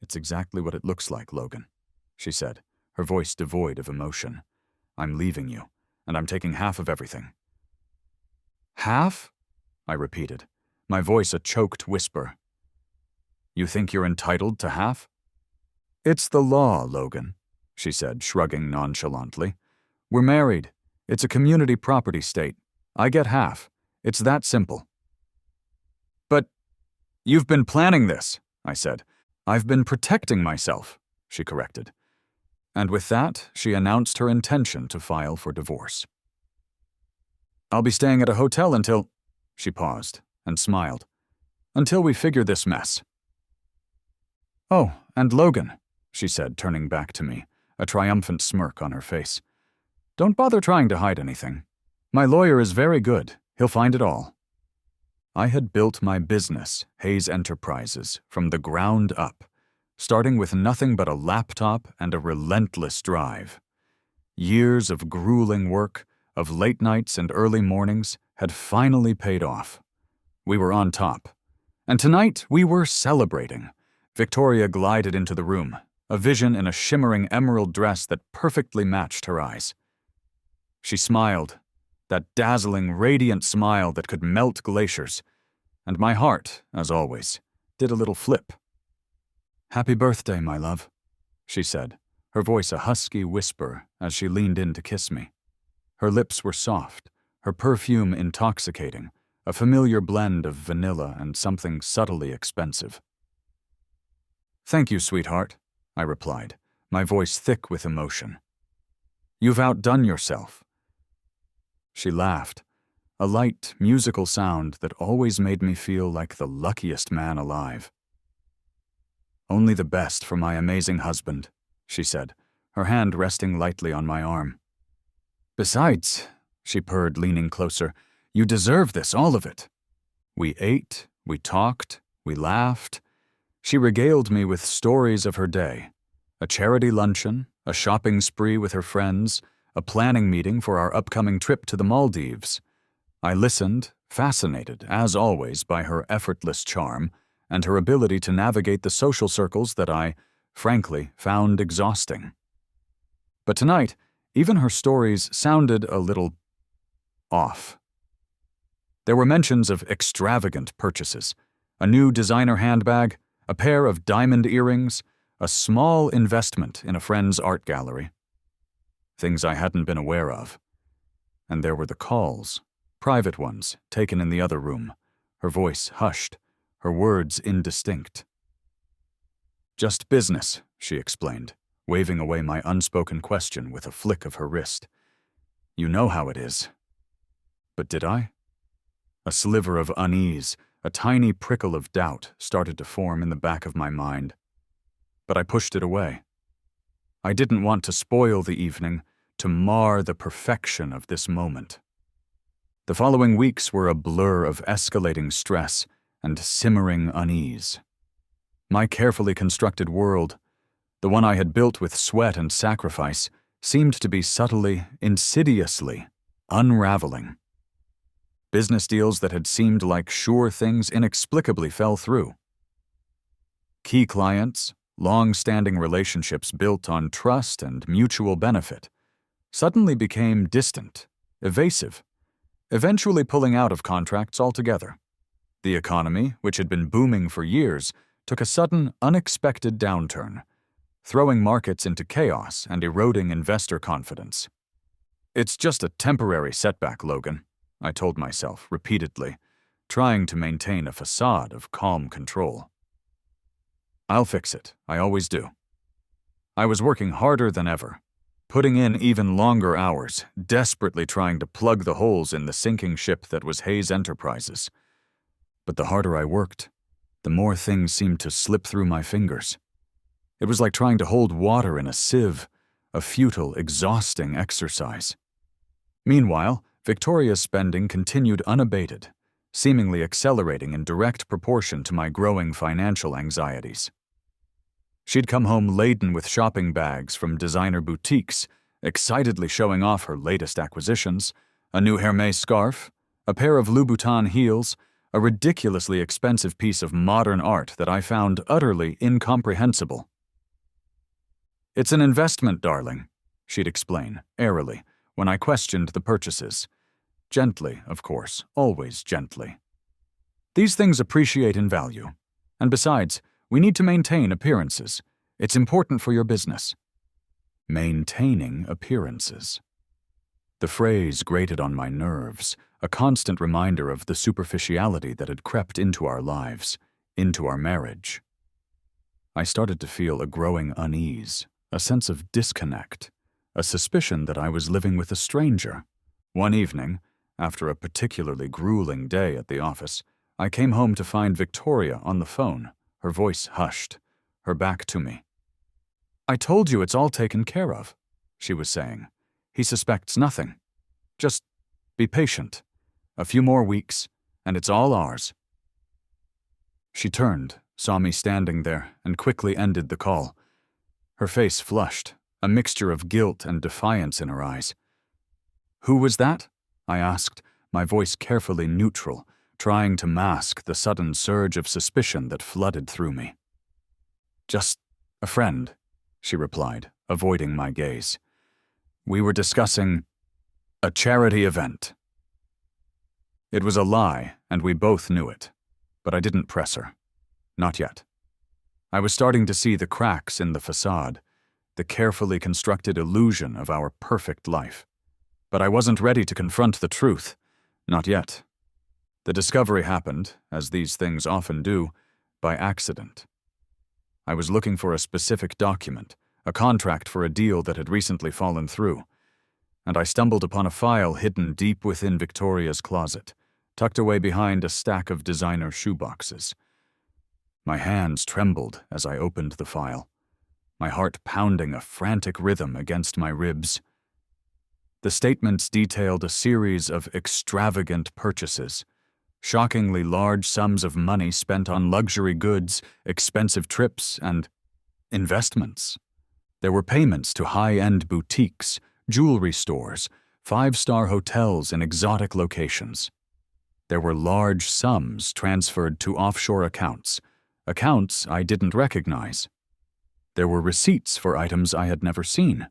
It's exactly what it looks like, Logan, she said, her voice devoid of emotion. I'm leaving you, and I'm taking half of everything. Half? I repeated, my voice a choked whisper. You think you're entitled to half? It's the law, Logan, she said, shrugging nonchalantly. We're married. It's a community property state. I get half. It's that simple. But you've been planning this, I said. I've been protecting myself, she corrected. And with that, she announced her intention to file for divorce. I'll be staying at a hotel until... She paused and smiled. Until we figure this mess. Oh, and Logan, she said, turning back to me, a triumphant smirk on her face. Don't bother trying to hide anything. My lawyer is very good. He'll find it all. I had built my business, Hayes Enterprises, from the ground up, starting with nothing but a laptop and a relentless drive. Years of grueling work, of late nights and early mornings, had finally paid off. We were on top. And tonight we were celebrating. Victoria glided into the room, a vision in a shimmering emerald dress that perfectly matched her eyes. She smiled, that dazzling, radiant smile that could melt glaciers, and my heart, as always, did a little flip. Happy birthday, my love, she said, her voice a husky whisper as she leaned in to kiss me. Her lips were soft, her perfume intoxicating, a familiar blend of vanilla and something subtly expensive. Thank you, sweetheart, I replied, my voice thick with emotion. You've outdone yourself. She laughed, a light, musical sound that always made me feel like the luckiest man alive. Only the best for my amazing husband, she said, her hand resting lightly on my arm. Besides, she purred, leaning closer, you deserve this, all of it. We ate, we talked, we laughed. She regaled me with stories of her day, a charity luncheon, a shopping spree with her friends, a planning meeting for our upcoming trip to the Maldives. I listened, fascinated, as always, by her effortless charm and her ability to navigate the social circles that I, frankly, found exhausting. But tonight, even her stories sounded a little off. There were mentions of extravagant purchases, a new designer handbag, a pair of diamond earrings, a small investment in a friend's art gallery. Things I hadn't been aware of. And there were the calls, private ones, taken in the other room, her voice hushed, her words indistinct. Just business, she explained, waving away my unspoken question with a flick of her wrist. You know how it is. But did I? A sliver of unease, a tiny prickle of doubt started to form in the back of my mind. But I pushed it away. I didn't want to spoil the evening, to mar the perfection of this moment. The following weeks were a blur of escalating stress and simmering unease. My carefully constructed world, the one I had built with sweat and sacrifice, seemed to be subtly, insidiously, unraveling. Business deals that had seemed like sure things inexplicably fell through. Key clients, long-standing relationships built on trust and mutual benefit, suddenly became distant, evasive, eventually pulling out of contracts altogether. The economy, which had been booming for years, took a sudden, unexpected downturn, throwing markets into chaos and eroding investor confidence. It's just a temporary setback, Logan, I told myself repeatedly, trying to maintain a facade of calm control. I'll fix it, I always do. I was working harder than ever, putting in even longer hours, desperately trying to plug the holes in the sinking ship that was Hayes Enterprises. But the harder I worked, the more things seemed to slip through my fingers. It was like trying to hold water in a sieve, a futile, exhausting exercise. Meanwhile, Victoria's spending continued unabated, seemingly accelerating in direct proportion to my growing financial anxieties. She'd come home laden with shopping bags from designer boutiques, excitedly showing off her latest acquisitions, a new Hermès scarf, a pair of Louboutin heels, a ridiculously expensive piece of modern art that I found utterly incomprehensible. "It's an investment, darling," she'd explain, airily, when I questioned the purchases. Gently, of course, always gently. "These things appreciate in value. And besides, we need to maintain appearances. It's important for your business." Maintaining appearances. The phrase grated on my nerves, a constant reminder of the superficiality that had crept into our lives, into our marriage. I started to feel a growing unease, a sense of disconnect, a suspicion that I was living with a stranger. One evening, after a particularly grueling day at the office, I came home to find Victoria on the phone, her voice hushed, her back to me. "I told you it's all taken care of," she was saying. "He suspects nothing. Just be patient. A few more weeks, and it's all ours." She turned, saw me standing there, and quickly ended the call. Her face flushed, a mixture of guilt and defiance in her eyes. "Who was that?" I asked, my voice carefully neutral, trying to mask the sudden surge of suspicion that flooded through me. "Just a friend," she replied, avoiding my gaze. "We were discussing a charity event." It was a lie, and we both knew it, but I didn't press her. Not yet. I was starting to see the cracks in the facade, the carefully constructed illusion of our perfect life. But I wasn't ready to confront the truth. Not yet. The discovery happened, as these things often do, by accident. I was looking for a specific document, a contract for a deal that had recently fallen through, and I stumbled upon a file hidden deep within Victoria's closet, tucked away behind a stack of designer shoeboxes. My hands trembled as I opened the file, my heart pounding a frantic rhythm against my ribs. The statements detailed a series of extravagant purchases, shockingly large sums of money spent on luxury goods, expensive trips, and investments. There were payments to high-end boutiques, jewelry stores, five-star hotels in exotic locations. There were large sums transferred to offshore accounts I didn't recognize. There were receipts for items I had never seen,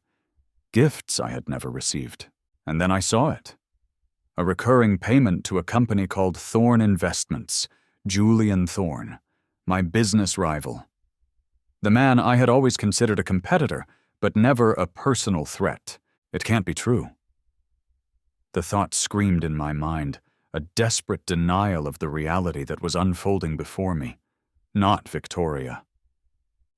gifts I had never received, and then I saw it. A recurring payment to a company called Thorne Investments, Julian Thorne, my business rival. The man I had always considered a competitor, but never a personal threat. It can't be true. The thought screamed in my mind, a desperate denial of the reality that was unfolding before me. Not Victoria.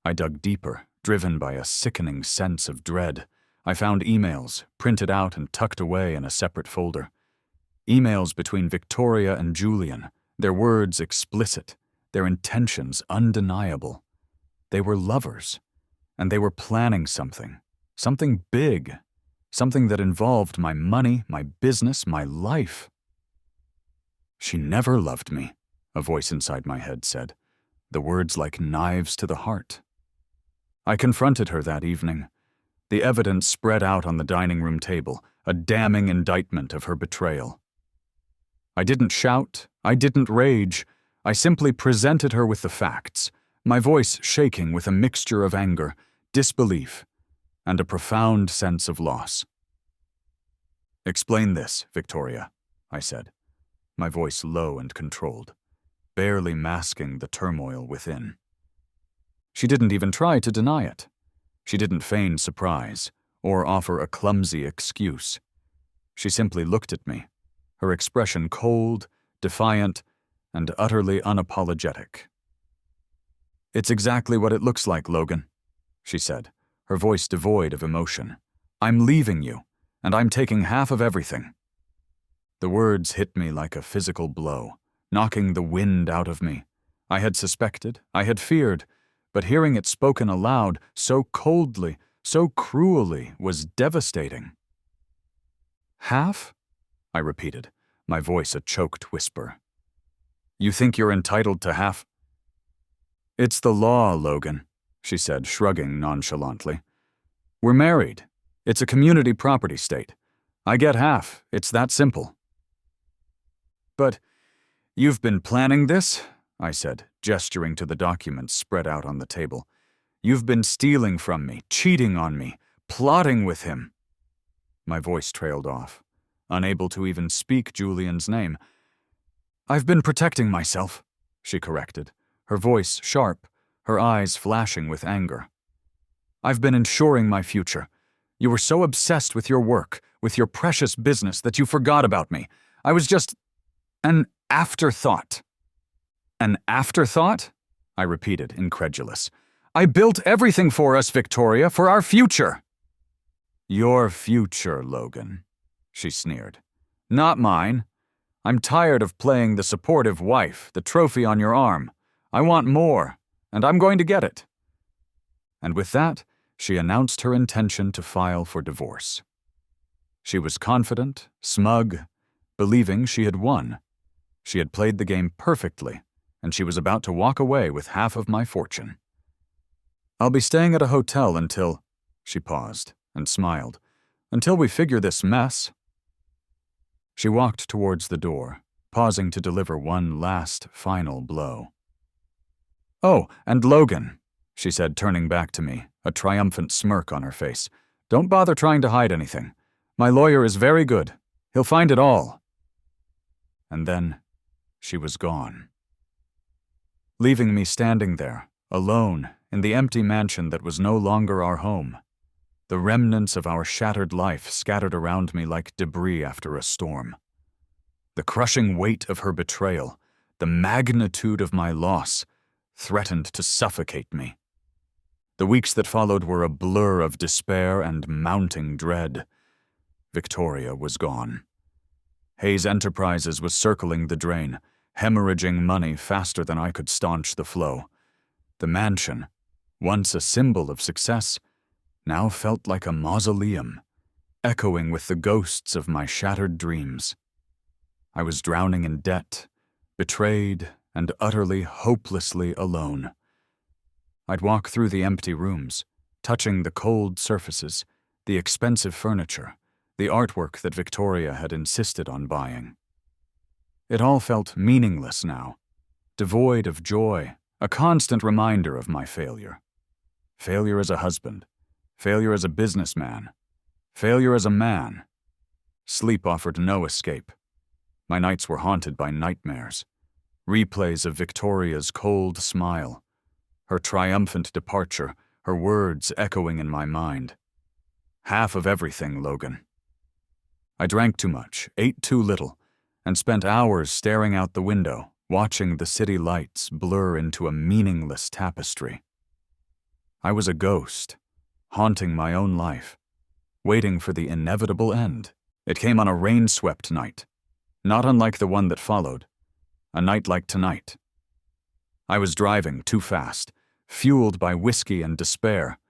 I dug deeper, driven by a sickening sense of dread. I found emails, printed out and tucked away in a separate folder. Emails between Victoria and Julian, their words explicit, their intentions undeniable. They were lovers, and they were planning something big, something that involved my money, my business, my life. "She never loved me," a voice inside my head said, the words like knives to the heart. I confronted her that evening. The evidence spread out on the dining room table, a damning indictment of her betrayal. I didn't shout, I didn't rage, I simply presented her with the facts, my voice shaking with a mixture of anger, disbelief, and a profound sense of loss. "Explain this, Victoria," I said, my voice low and controlled, barely masking the turmoil within. She didn't even try to deny it. She didn't feign surprise or offer a clumsy excuse. She simply looked at me, her expression cold, defiant, and utterly unapologetic. "It's exactly what it looks like, Logan," she said, her voice devoid of emotion. "I'm leaving you, and I'm taking half of everything." The words hit me like a physical blow, knocking the wind out of me. I had suspected, I had feared, but hearing it spoken aloud, so coldly, so cruelly, was devastating. "Half?" I repeated, my voice a choked whisper. "You think you're entitled to half?" "It's the law, Logan," she said, shrugging nonchalantly. "We're married. It's a community property state. I get half. It's that simple." "But "You've been planning this?" I said, gesturing to the documents spread out on the table. "You've been stealing from me, cheating on me, plotting with him." My voice trailed off, unable to even speak Julian's name. "I've been protecting myself," she corrected, her voice sharp, her eyes flashing with anger. "I've been ensuring my future. You were so obsessed with your work, with your precious business, that you forgot about me. I was just an afterthought." "An afterthought?" I repeated, incredulous. "I built everything for us, Victoria, for our future." "Your future, Logan," she sneered. "Not mine. I'm tired of playing the supportive wife, the trophy on your arm. I want more, and I'm going to get it." And with that, she announced her intention to file for divorce. She was confident, smug, believing she had won. She had played the game perfectly, and she was about to walk away with half of my fortune. "I'll be staying at a hotel until—" She paused and smiled. "Until we figure this mess." She walked towards the door, pausing to deliver one last, final blow. "Oh, and Logan," she said, turning back to me, a triumphant smirk on her face. "Don't bother trying to hide anything. My lawyer is very good. He'll find it all." And then she was gone, leaving me standing there, alone, in the empty mansion that was no longer our home. The remnants of our shattered life scattered around me like debris after a storm. The crushing weight of her betrayal, the magnitude of my loss, threatened to suffocate me. The weeks that followed were a blur of despair and mounting dread. Victoria was gone. Hayes Enterprises was circling the drain, hemorrhaging money faster than I could staunch the flow. The mansion, once a symbol of success, now felt like a mausoleum, echoing with the ghosts of my shattered dreams. I was drowning in debt, betrayed, and utterly, hopelessly alone. I'd walk through the empty rooms, touching the cold surfaces, the expensive furniture, the artwork that Victoria had insisted on buying. It all felt meaningless now, devoid of joy, a constant reminder of my failure. Failure as a husband, failure as a businessman, failure as a man. Sleep offered no escape. My nights were haunted by nightmares, replays of Victoria's cold smile, her triumphant departure, her words echoing in my mind. Half of everything, Logan. I drank too much, ate too little, and spent hours staring out the window, watching the city lights blur into a meaningless tapestry. I was a ghost, haunting my own life, waiting for the inevitable end. It came on a rain-swept night, not unlike the one that followed, a night like tonight. I was driving too fast, fueled by whiskey and despair,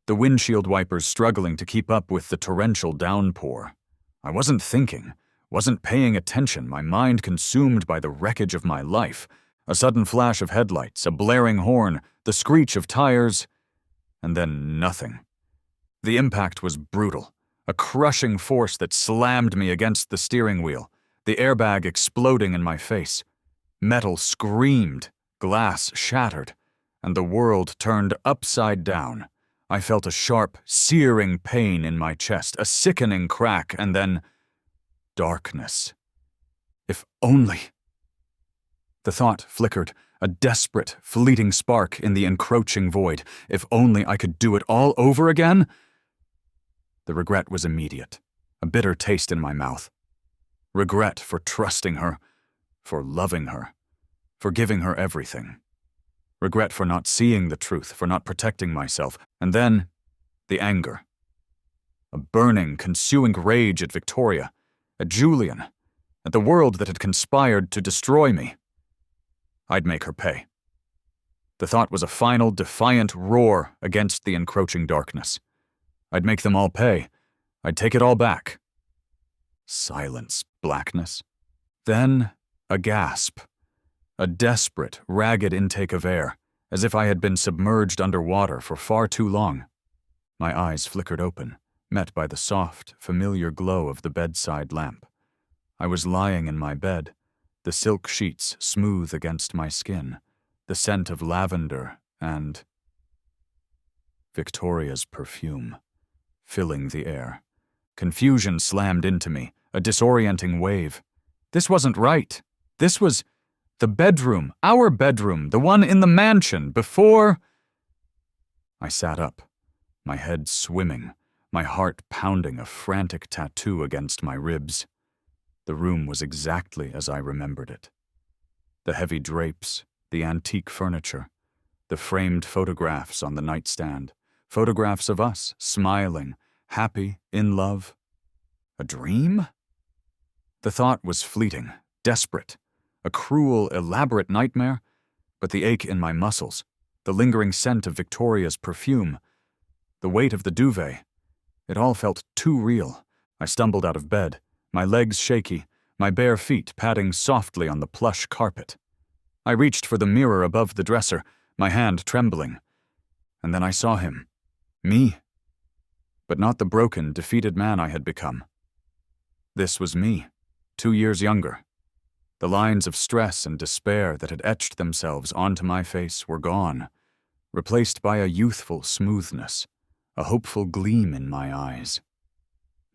the windshield wipers struggling to keep up with the torrential downpour. I wasn't thinking, wasn't paying attention, my mind consumed by the wreckage of my life. A sudden flash of headlights, a blaring horn, the screech of tires, and then nothing. The impact was brutal, a crushing force that slammed me against the steering wheel, the airbag exploding in my face. Metal screamed, glass shattered, and the world turned upside down. I felt a sharp, searing pain in my chest, a sickening crack, and then darkness. If only. The thought flickered, a desperate, fleeting spark in the encroaching void. If only I could do it all over again? The regret was immediate, a bitter taste in my mouth. Regret for trusting her, for loving her, for giving her everything. Regret for not seeing the truth, for not protecting myself. And then, the anger. A burning, consuming rage at Victoria, at Julian, at the world that had conspired to destroy me. I'd make her pay. The thought was a final, defiant roar against the encroaching darkness. I'd make them all pay. I'd take it all back. Silence, blackness. Then, a gasp. A desperate, ragged intake of air, as if I had been submerged underwater for far too long. My eyes flickered open, met by the soft, familiar glow of the bedside lamp. I was lying in my bed, the silk sheets smooth against my skin, the scent of lavender and Victoria's perfume, filling the air. Confusion slammed into me, a disorienting wave. This wasn't right. This was the bedroom, our bedroom, the one in the mansion, before. I sat up, my head swimming, my heart pounding a frantic tattoo against my ribs. The room was exactly as I remembered it. The heavy drapes, the antique furniture, the framed photographs on the nightstand, photographs of us, smiling, happy, in love. A dream? The thought was fleeting, desperate, a cruel, elaborate nightmare, but the ache in my muscles, the lingering scent of Victoria's perfume, the weight of the duvet, it all felt too real. I stumbled out of bed, my legs shaky, my bare feet padding softly on the plush carpet. I reached for the mirror above the dresser, my hand trembling. And then I saw him. Me. But not the broken, defeated man I had become. This was me, 2 years younger. The lines of stress and despair that had etched themselves onto my face were gone, replaced by a youthful smoothness, a hopeful gleam in my eyes.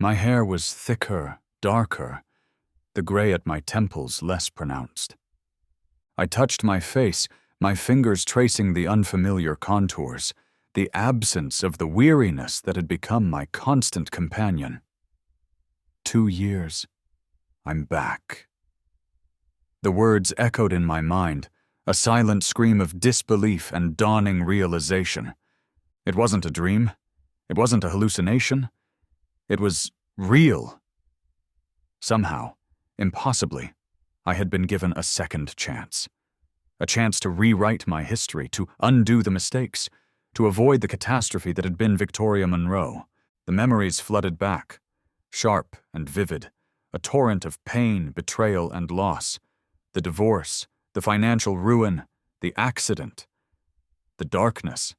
My hair was thicker, darker, the gray at my temples less pronounced. I touched my face, my fingers tracing the unfamiliar contours, the absence of the weariness that had become my constant companion. 2 years. I'm back. The words echoed in my mind, a silent scream of disbelief and dawning realization. It wasn't a dream. It wasn't a hallucination. It was real. Somehow, impossibly, I had been given a second chance. A chance to rewrite my history, to undo the mistakes, to avoid the catastrophe that had been Victoria Monroe. The memories flooded back, sharp and vivid, a torrent of pain, betrayal, and loss. The divorce, the financial ruin, the accident, the darkness.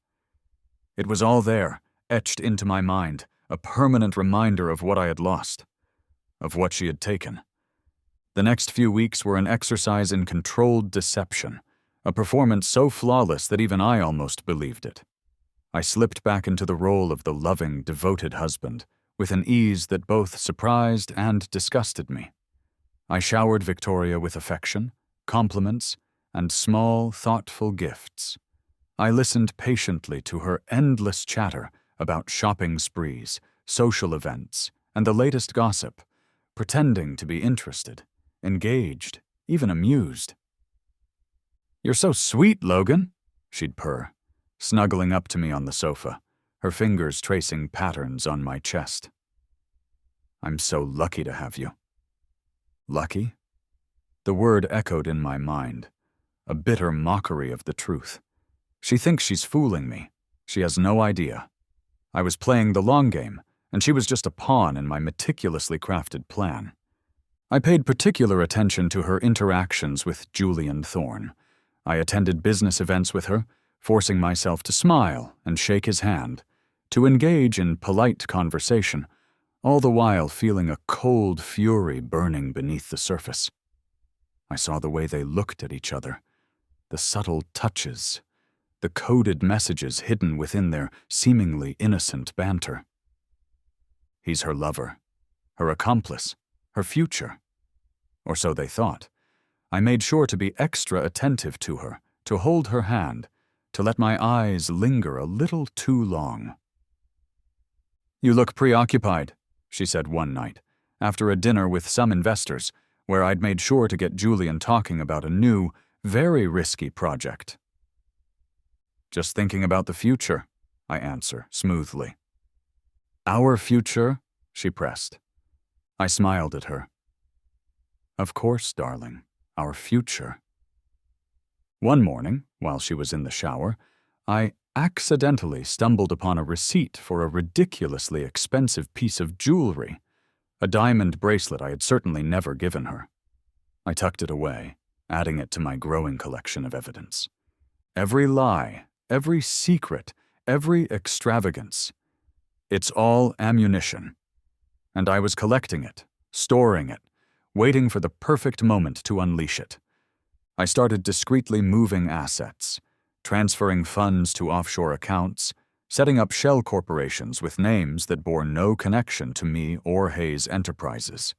It was all there, etched into my mind, a permanent reminder of what I had lost, of what she had taken. The next few weeks were an exercise in controlled deception, a performance so flawless that even I almost believed it. I slipped back into the role of the loving, devoted husband, with an ease that both surprised and disgusted me. I showered Victoria with affection, compliments, and small, thoughtful gifts. I listened patiently to her endless chatter about shopping sprees, social events, and the latest gossip, pretending to be interested, engaged, even amused. "You're so sweet, Logan," she'd purr, snuggling up to me on the sofa, her fingers tracing patterns on my chest. "I'm so lucky to have you." Lucky? The word echoed in my mind, a bitter mockery of the truth. She thinks she's fooling me. She has no idea. I was playing the long game, and she was just a pawn in my meticulously crafted plan. I paid particular attention to her interactions with Julian Thorne. I attended business events with her, forcing myself to smile and shake his hand, to engage in polite conversation, all the while feeling a cold fury burning beneath the surface. I saw the way they looked at each other, the subtle touches, the coded messages hidden within their seemingly innocent banter. He's her lover, her accomplice, her future. Or so they thought. I made sure to be extra attentive to her, to hold her hand, to let my eyes linger a little too long. "You look preoccupied," she said one night, after a dinner with some investors, where I'd made sure to get Julian talking about a new, very risky project. "Just thinking about the future," I answer smoothly. "Our future?" she pressed. I smiled at her. "Of course, darling, our future." One morning, while she was in the shower, I accidentally stumbled upon a receipt for a ridiculously expensive piece of jewelry, a diamond bracelet I had certainly never given her. I tucked it away, adding it to my growing collection of evidence. Every lie, every secret, every extravagance. It's all ammunition. And I was collecting it, storing it, waiting for the perfect moment to unleash it. I started discreetly moving assets, transferring funds to offshore accounts, setting up shell corporations with names that bore no connection to me or Hayes Enterprises.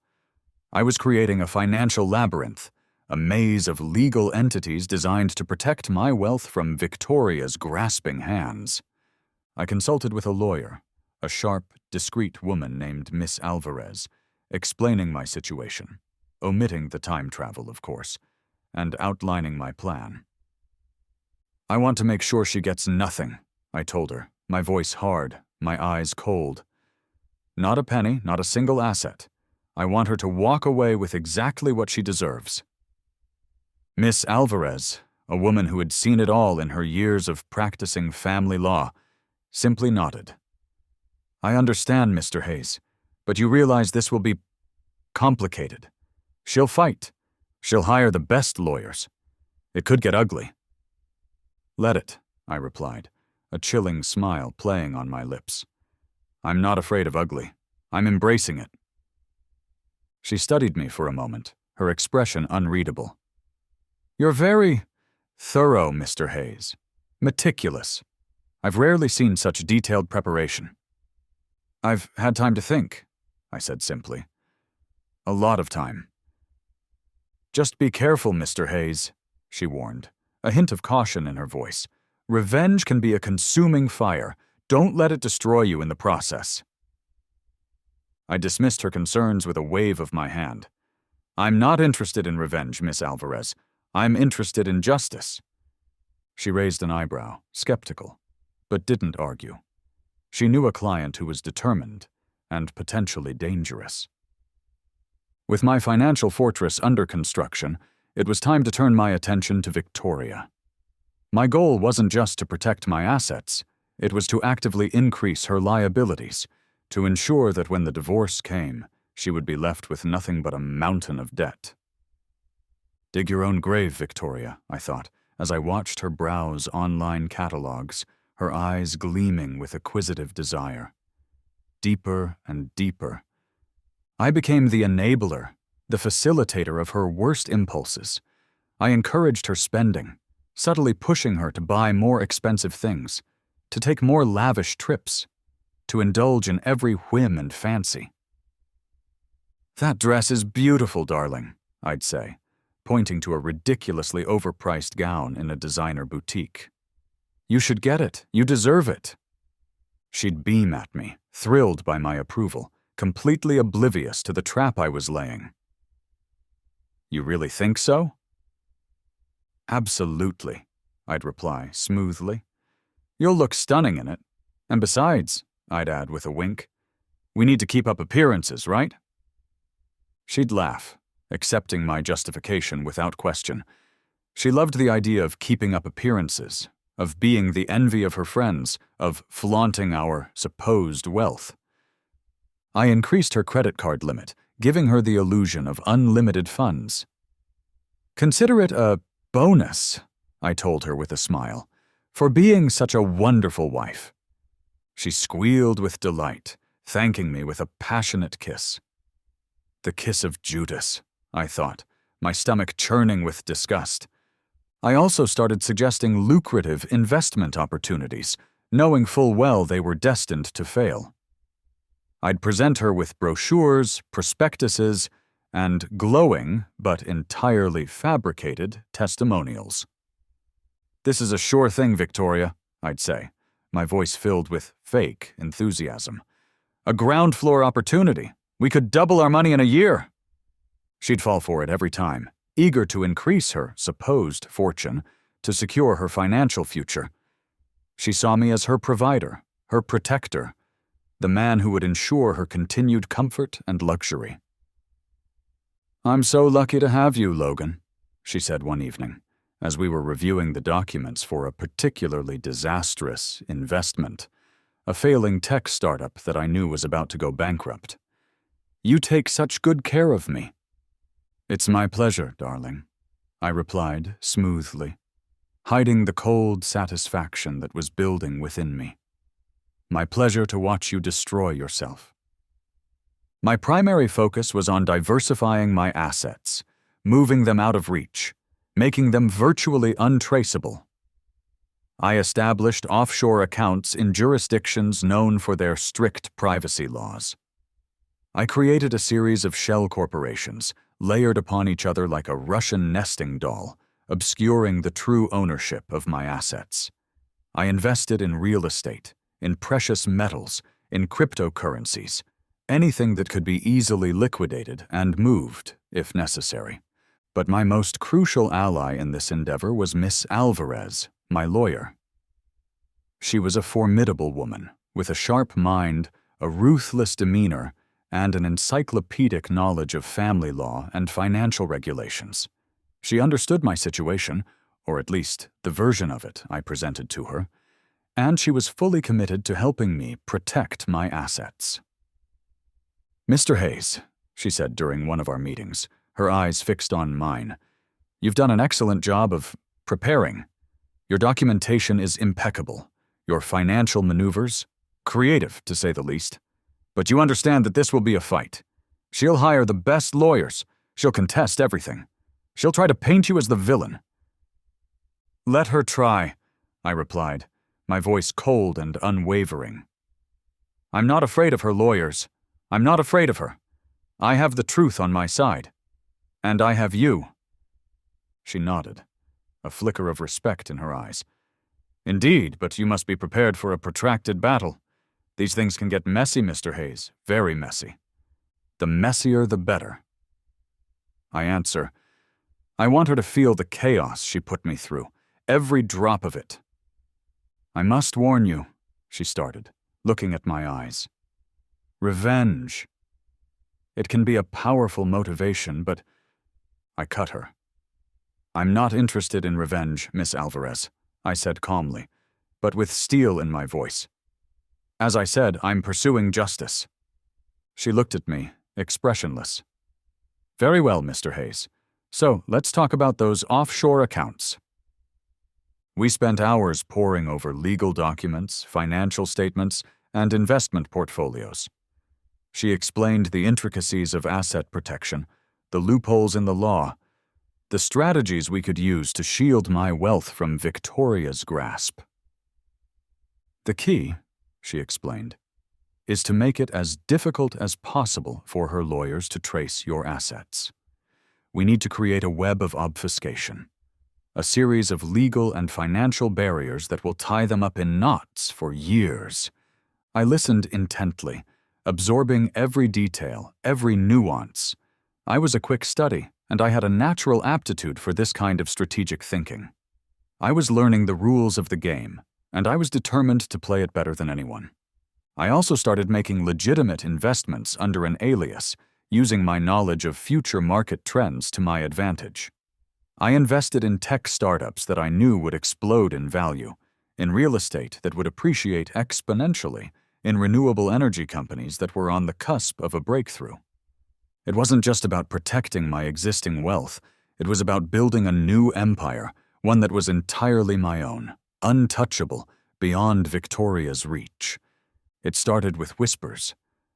I was creating a financial labyrinth, a maze of legal entities designed to protect my wealth from Victoria's grasping hands. I consulted with a lawyer, a sharp, discreet woman named Miss Alvarez, explaining my situation, omitting the time travel, of course, and outlining my plan. "I want to make sure she gets nothing," I told her, my voice hard, my eyes cold. "Not a penny, not a single asset. I want her to walk away with exactly what she deserves." Miss Alvarez, a woman who had seen it all in her years of practicing family law, simply nodded. "I understand, Mr. Hayes, but you realize this will be complicated. She'll fight. She'll hire the best lawyers. It could get ugly." "Let it," I replied, a chilling smile playing on my lips. "I'm not afraid of ugly. I'm embracing it." She studied me for a moment, her expression unreadable. "You're very thorough, Mr. Hayes. Meticulous. I've rarely seen such detailed preparation." "I've had time to think," I said simply. "A lot of time." "Just be careful, Mr. Hayes," she warned, a hint of caution in her voice. "Revenge can be a consuming fire. Don't let it destroy you in the process." I dismissed her concerns with a wave of my hand. "I'm not interested in revenge, Miss Alvarez. I'm interested in justice." She raised an eyebrow, skeptical, but didn't argue. She knew a client who was determined and potentially dangerous. With my financial fortress under construction, it was time to turn my attention to Victoria. My goal wasn't just to protect my assets, it was to actively increase her liabilities, to ensure that when the divorce came, she would be left with nothing but a mountain of debt. "Dig your own grave, Victoria," I thought, as I watched her browse online catalogs, her eyes gleaming with acquisitive desire. Deeper and deeper. I became the enabler, the facilitator of her worst impulses. I encouraged her spending, subtly pushing her to buy more expensive things, to take more lavish trips, to indulge in every whim and fancy. "That dress is beautiful, darling," I'd say, pointing to a ridiculously overpriced gown in a designer boutique. "You should get it. You deserve it." She'd beam at me, thrilled by my approval, completely oblivious to the trap I was laying. "You really think so?" "Absolutely," I'd reply smoothly. "You'll look stunning in it. And besides," I'd add with a wink, "we need to keep up appearances, right?" She'd laugh, accepting my justification without question. She loved the idea of keeping up appearances, of being the envy of her friends, of flaunting our supposed wealth. I increased her credit card limit, giving her the illusion of unlimited funds. "Consider it a bonus," I told her with a smile, "for being such a wonderful wife." She squealed with delight, thanking me with a passionate kiss. The kiss of Judas, I thought, my stomach churning with disgust. I also started suggesting lucrative investment opportunities, knowing full well they were destined to fail. I'd present her with brochures, prospectuses, and glowing, but entirely fabricated, testimonials. "This is a sure thing, Victoria," I'd say, my voice filled with fake enthusiasm. "A ground floor opportunity. We could double our money in a year." She'd fall for it every time, eager to increase her supposed fortune, to secure her financial future. She saw me as her provider, her protector, the man who would ensure her continued comfort and luxury. "I'm so lucky to have you, Logan," she said one evening, as we were reviewing the documents for a particularly disastrous investment, a failing tech startup that I knew was about to go bankrupt. "You take such good care of me." "It's my pleasure, darling," I replied smoothly, hiding the cold satisfaction that was building within me. "My pleasure to watch you destroy yourself." My primary focus was on diversifying my assets, moving them out of reach, making them virtually untraceable. I established offshore accounts in jurisdictions known for their strict privacy laws. I created a series of shell corporations, layered upon each other like a Russian nesting doll, obscuring the true ownership of my assets. I invested in real estate, in precious metals, in cryptocurrencies, anything that could be easily liquidated and moved, if necessary. But my most crucial ally in this endeavor was Miss Alvarez, my lawyer. She was a formidable woman, with a sharp mind, a ruthless demeanor, and an encyclopedic knowledge of family law and financial regulations. She understood my situation, or at least the version of it I presented to her, and she was fully committed to helping me protect my assets. "Mr. Hayes," she said during one of our meetings, her eyes fixed on mine, "you've done an excellent job of preparing. Your documentation is impeccable, your financial maneuvers, creative to say the least. But you understand that this will be a fight. She'll hire the best lawyers. She'll contest everything. She'll try to paint you as the villain." "Let her try," I replied, my voice cold and unwavering. "I'm not afraid of her lawyers. I'm not afraid of her. I have the truth on my side. And I have you." She nodded, a flicker of respect in her eyes. "Indeed, but you must be prepared for a protracted battle. These things can get messy, Mr. Hayes, very messy. The messier, the better." I answer, "I want her to feel the chaos she put me through, every drop of it." "I must warn you," she started, looking at my eyes. "Revenge. It can be a powerful motivation, but—" I cut her. "I'm not interested in revenge, Miss Alvarez," I said calmly, but with steel in my voice. "As I said, I'm pursuing justice." She looked at me, expressionless. "Very well, Mr. Hayes. So let's talk about those offshore accounts." We spent hours poring over legal documents, financial statements, and investment portfolios. She explained the intricacies of asset protection, the loopholes in the law, the strategies we could use to shield my wealth from Victoria's grasp. "The key," she explained, "is to make it as difficult as possible for her lawyers to trace your assets. We need to create a web of obfuscation, a series of legal and financial barriers that will tie them up in knots for years." I listened intently, absorbing every detail, every nuance. I was a quick study, and I had a natural aptitude for this kind of strategic thinking. I was learning the rules of the game, and I was determined to play it better than anyone. I also started making legitimate investments under an alias, using my knowledge of future market trends to my advantage. I invested in tech startups that I knew would explode in value, in real estate that would appreciate exponentially, in renewable energy companies that were on the cusp of a breakthrough. It wasn't just about protecting my existing wealth, it was about building a new empire, one that was entirely my own, untouchable, beyond Victoria's reach. It started with whispers,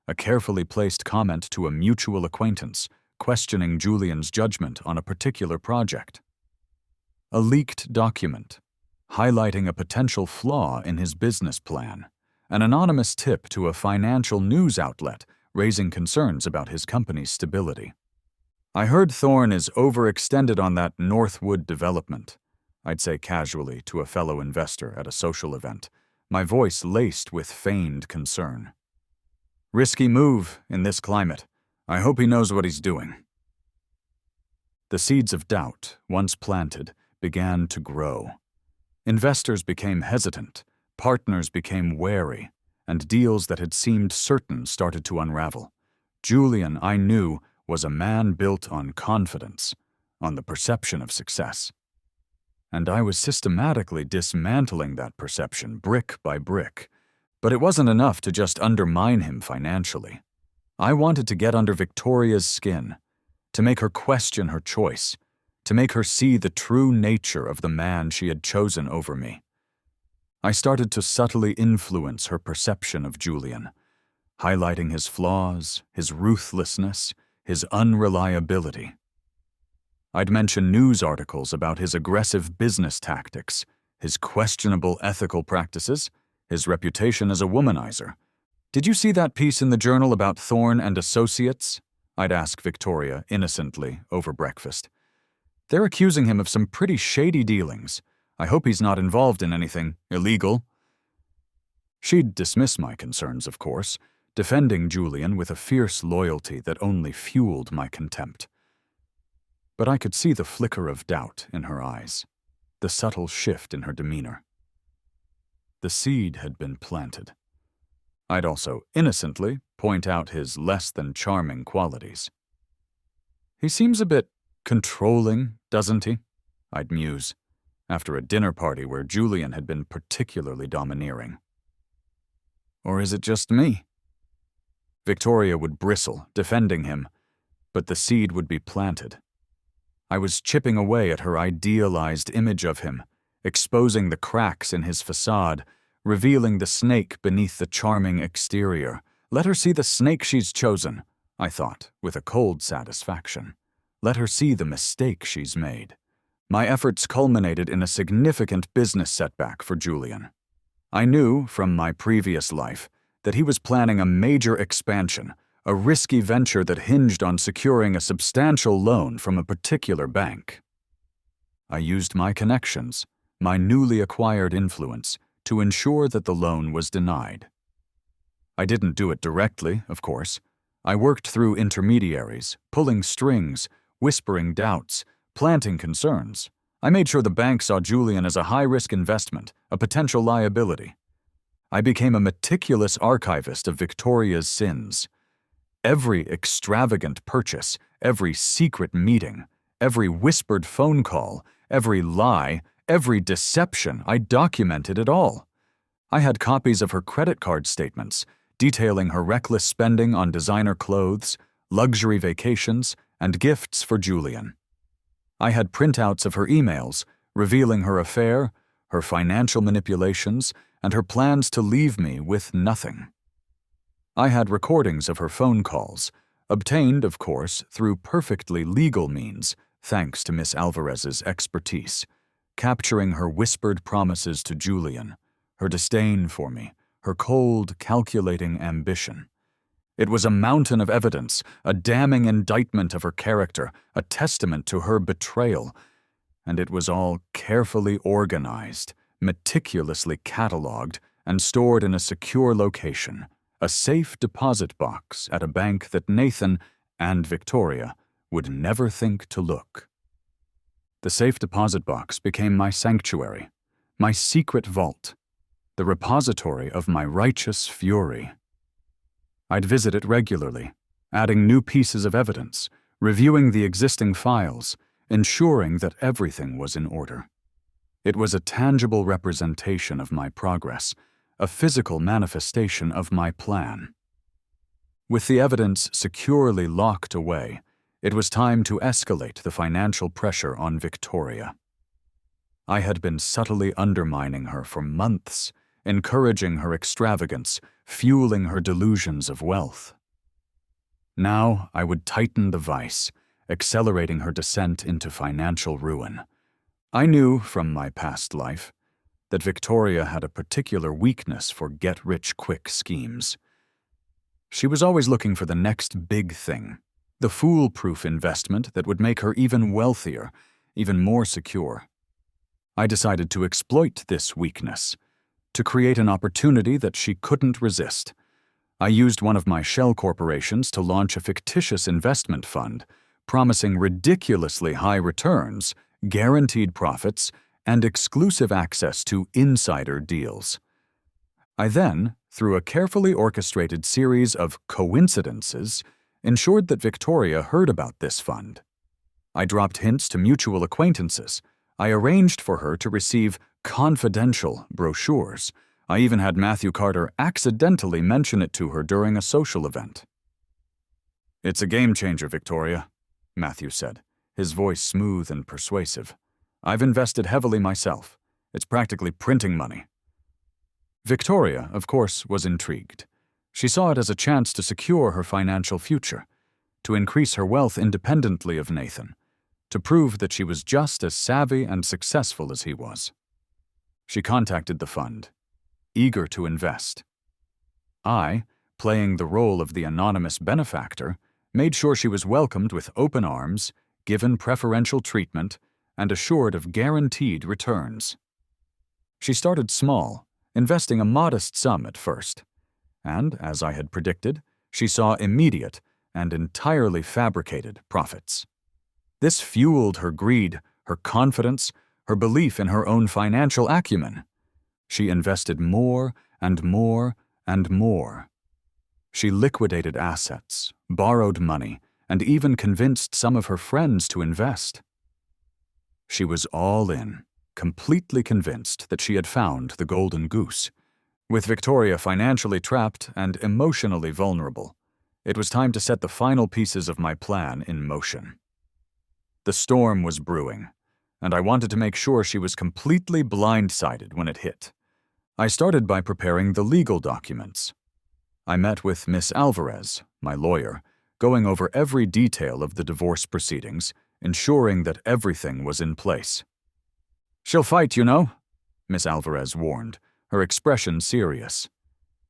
a carefully placed comment to a mutual acquaintance, questioning Julian's judgment on a particular project. A leaked document, highlighting a potential flaw in his business plan. An anonymous tip to a financial news outlet, raising concerns about his company's stability. "I heard Thorne is overextended on that Northwood development," I'd say casually to a fellow investor at a social event, my voice laced with feigned concern. "Risky move in this climate. I hope he knows what he's doing." The seeds of doubt, once planted, began to grow. Investors became hesitant, partners became wary, and deals that had seemed certain started to unravel. Julian, I knew, was a man built on confidence, on the perception of success. And I was systematically dismantling that perception brick by brick. But it wasn't enough to just undermine him financially. I wanted to get under Victoria's skin, to make her question her choice, to make her see the true nature of the man she had chosen over me. I started to subtly influence her perception of Julian, highlighting his flaws, his ruthlessness, his unreliability. I'd mention news articles about his aggressive business tactics, his questionable ethical practices, his reputation as a womanizer. "Did you see that piece in the journal about Thorne and Associates?" I'd ask Victoria innocently over breakfast. "They're accusing him of some pretty shady dealings. I hope he's not involved in anything illegal." She'd dismiss my concerns, of course, defending Julian with a fierce loyalty that only fueled my contempt. But I could see the flicker of doubt in her eyes, the subtle shift in her demeanor. The seed had been planted. I'd also innocently point out his less-than-charming qualities. "He seems a bit controlling, doesn't he?" I'd muse, after a dinner party where Julian had been particularly domineering. "Or is it just me?" Victoria would bristle, defending him, but the seed would be planted. I was chipping away at her idealized image of him, exposing the cracks in his facade, revealing the snake beneath the charming exterior. Let her see the snake she's chosen, I thought, with a cold satisfaction. Let her see the mistake she's made. My efforts culminated in a significant business setback for Julian. I knew, from my previous life, that he was planning a major expansion, a risky venture that hinged on securing a substantial loan from a particular bank. I used my connections, my newly acquired influence, to ensure that the loan was denied. I didn't do it directly, of course. I worked through intermediaries, pulling strings, whispering doubts, planting concerns. I made sure the bank saw Julian as a high-risk investment, a potential liability. I became a meticulous archivist of Victoria's sins. Every extravagant purchase, every secret meeting, every whispered phone call, every lie, every deception, I documented it all. I had copies of her credit card statements, detailing her reckless spending on designer clothes, luxury vacations, and gifts for Julian. I had printouts of her emails, revealing her affair, her financial manipulations, and her plans to leave me with nothing. I had recordings of her phone calls, obtained, of course, through perfectly legal means, thanks to Miss Alvarez's expertise, capturing her whispered promises to Julian, her disdain for me, her cold, calculating ambition. It was a mountain of evidence, a damning indictment of her character, a testament to her betrayal, and it was all carefully organized, meticulously catalogued, and stored in a secure location, a safe deposit box at a bank that Nathan and Victoria would never think to look. The safe deposit box became my sanctuary, my secret vault, the repository of my righteous fury. I'd visit it regularly, adding new pieces of evidence, reviewing the existing files, ensuring that everything was in order. It was a tangible representation of my progress, a physical manifestation of my plan. With the evidence securely locked away, it was time to escalate the financial pressure on Victoria. I had been subtly undermining her for months, encouraging her extravagance, fueling her delusions of wealth. Now I would tighten the vice, accelerating her descent into financial ruin. I knew from my past life that Victoria had a particular weakness for get-rich-quick schemes. She was always looking for the next big thing, the foolproof investment that would make her even wealthier, even more secure. I decided to exploit this weakness, to create an opportunity that she couldn't resist. I used one of my shell corporations to launch a fictitious investment fund, promising ridiculously high returns, guaranteed profits, and exclusive access to insider deals. I then, through a carefully orchestrated series of coincidences, ensured that Victoria heard about this fund. I dropped hints to mutual acquaintances. I arranged for her to receive confidential brochures. I even had Matthew Carter accidentally mention it to her during a social event. "It's a game changer, Victoria," Matthew said, his voice smooth and persuasive. "I've invested heavily myself. It's practically printing money." Victoria, of course, was intrigued. She saw it as a chance to secure her financial future, to increase her wealth independently of Nathan, to prove that she was just as savvy and successful as he was. She contacted the fund, eager to invest. I, playing the role of the anonymous benefactor, made sure she was welcomed with open arms, given preferential treatment, and assured of guaranteed returns. She started small, investing a modest sum at first, and, as I had predicted, she saw immediate and entirely fabricated profits. This fueled her greed, her confidence, her belief in her own financial acumen. She invested more and more and more. She liquidated assets, borrowed money, and even convinced some of her friends to invest. She was all in, completely convinced that she had found the golden goose. With Victoria financially trapped and emotionally vulnerable, it was time to set the final pieces of my plan in motion. The storm was brewing, and I wanted to make sure she was completely blindsided when it hit. I started by preparing the legal documents. I met with Miss Alvarez, my lawyer, going over every detail of the divorce proceedings, ensuring that everything was in place. "She'll fight, you know," Miss Alvarez warned, her expression serious.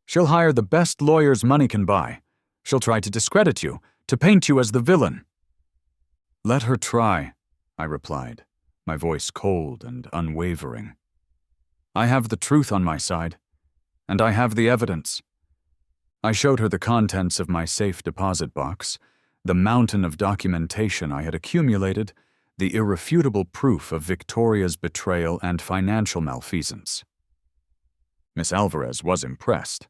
"She'll hire the best lawyers money can buy. She'll try to discredit you, to paint you as the villain." "Let her try," I replied, my voice cold and unwavering. "I have the truth on my side, and I have the evidence." I showed her the contents of my safe deposit box, the mountain of documentation I had accumulated, the irrefutable proof of Victoria's betrayal and financial malfeasance. Miss Alvarez was impressed.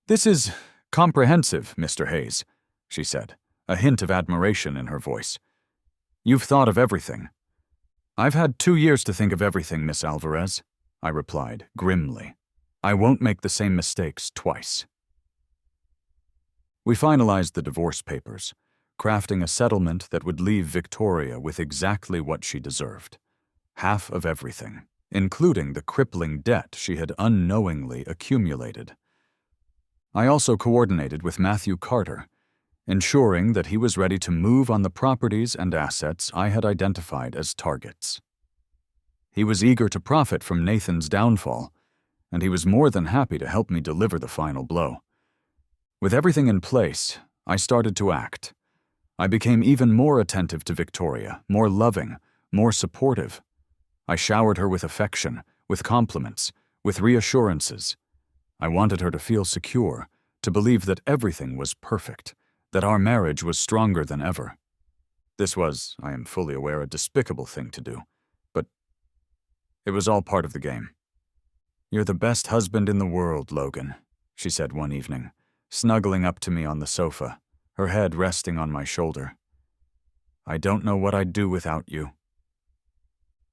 "This is comprehensive, Mr. Hayes," she said, a hint of admiration in her voice. "You've thought of everything." "I've had 2 years to think of everything, Miss Alvarez," I replied grimly. "I won't make the same mistakes twice." We finalized the divorce papers, crafting a settlement that would leave Victoria with exactly what she deserved. Half of everything, including the crippling debt she had unknowingly accumulated. I also coordinated with Matthew Carter, ensuring that he was ready to move on the properties and assets I had identified as targets. He was eager to profit from Nathan's downfall, and he was more than happy to help me deliver the final blow. With everything in place, I started to act. I became even more attentive to Victoria, more loving, more supportive. I showered her with affection, with compliments, with reassurances. I wanted her to feel secure, to believe that everything was perfect, that our marriage was stronger than ever. This was, I am fully aware, a despicable thing to do, but it was all part of the game. "You're the best husband in the world, Logan," she said one evening, snuggling up to me on the sofa, her head resting on my shoulder. "I don't know what I'd do without you."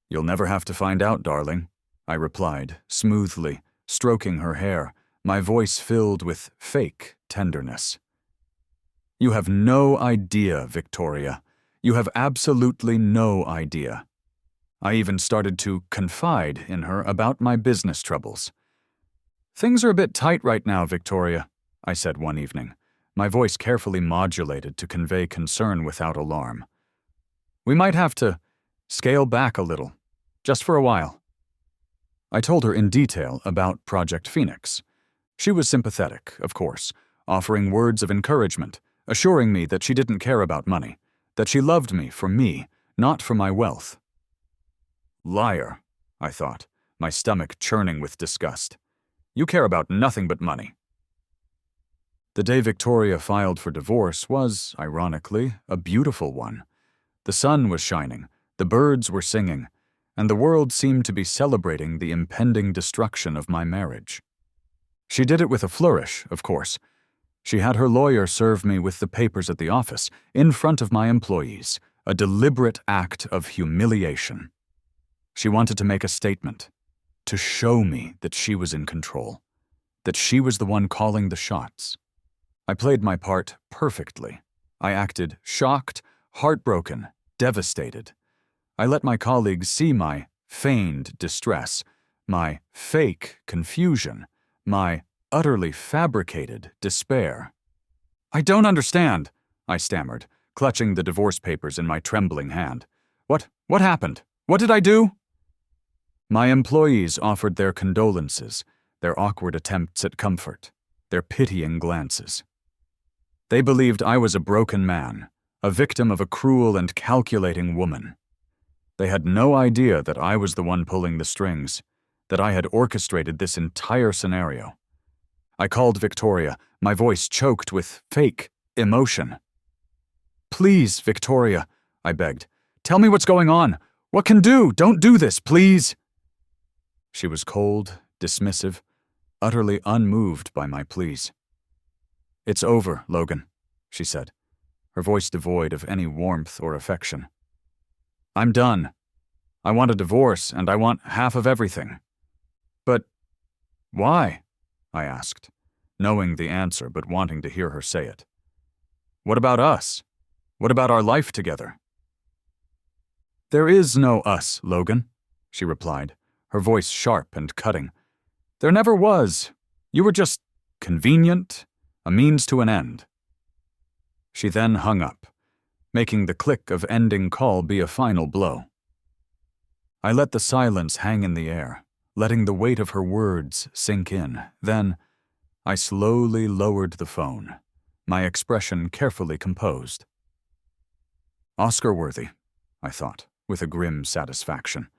"You'll never have to find out, darling," I replied, smoothly, stroking her hair, my voice filled with fake tenderness. "You have no idea, Victoria. You have absolutely no idea." I even started to confide in her about my business troubles. "Things are a bit tight right now, Victoria," I said one evening, my voice carefully modulated to convey concern without alarm. "We might have to scale back a little, just for a while." I told her in detail about Project Phoenix. She was sympathetic, of course, offering words of encouragement, assuring me that she didn't care about money, that she loved me for me, not for my wealth. "Liar," I thought, my stomach churning with disgust. "You care about nothing but money." The day Victoria filed for divorce was, ironically, a beautiful one. The sun was shining, the birds were singing, and the world seemed to be celebrating the impending destruction of my marriage. She did it with a flourish, of course. She had her lawyer serve me with the papers at the office, in front of my employees, a deliberate act of humiliation. She wanted to make a statement, to show me that she was in control, that she was the one calling the shots. I played my part perfectly. I acted shocked, heartbroken, devastated. I let my colleagues see my feigned distress, my fake confusion, my utterly fabricated despair. "I don't understand," I stammered, clutching the divorce papers in my trembling hand. What happened? What did I do?" My employees offered their condolences, their awkward attempts at comfort, their pitying glances. They believed I was a broken man, a victim of a cruel and calculating woman. They had no idea that I was the one pulling the strings, that I had orchestrated this entire scenario. I called Victoria, my voice choked with fake emotion. "Please, Victoria," I begged. "Tell me what's going on. What can do? Don't do this, please." She was cold, dismissive, utterly unmoved by my pleas. "It's over, Logan," she said, her voice devoid of any warmth or affection. "I'm done. I want a divorce, and I want half of everything." "But why?" I asked, knowing the answer but wanting to hear her say it. "What about us? What about our life together?" "There is no us, Logan," she replied, her voice sharp and cutting. "There never was. You were just convenient, a means to an end." She then hung up, making the click of ending call be a final blow. I let the silence hang in the air, letting the weight of her words sink in. Then, I slowly lowered the phone, my expression carefully composed. Oscar-worthy, I thought, with a grim satisfaction.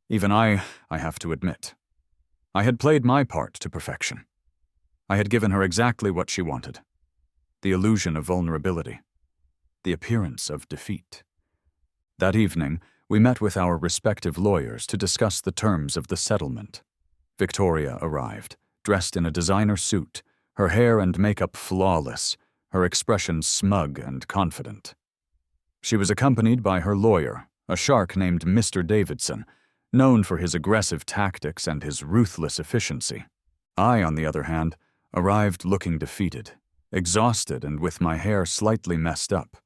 Even I have to admit. I had played my part to perfection. I had given her exactly what she wanted. The illusion of vulnerability. The appearance of defeat. That evening, we met with our respective lawyers to discuss the terms of the settlement. Victoria arrived, dressed in a designer suit, her hair and makeup flawless, her expression smug and confident. She was accompanied by her lawyer, a shark named Mr. Davidson, known for his aggressive tactics and his ruthless efficiency. I, on the other hand, arrived looking defeated, exhausted and with my hair slightly messed up.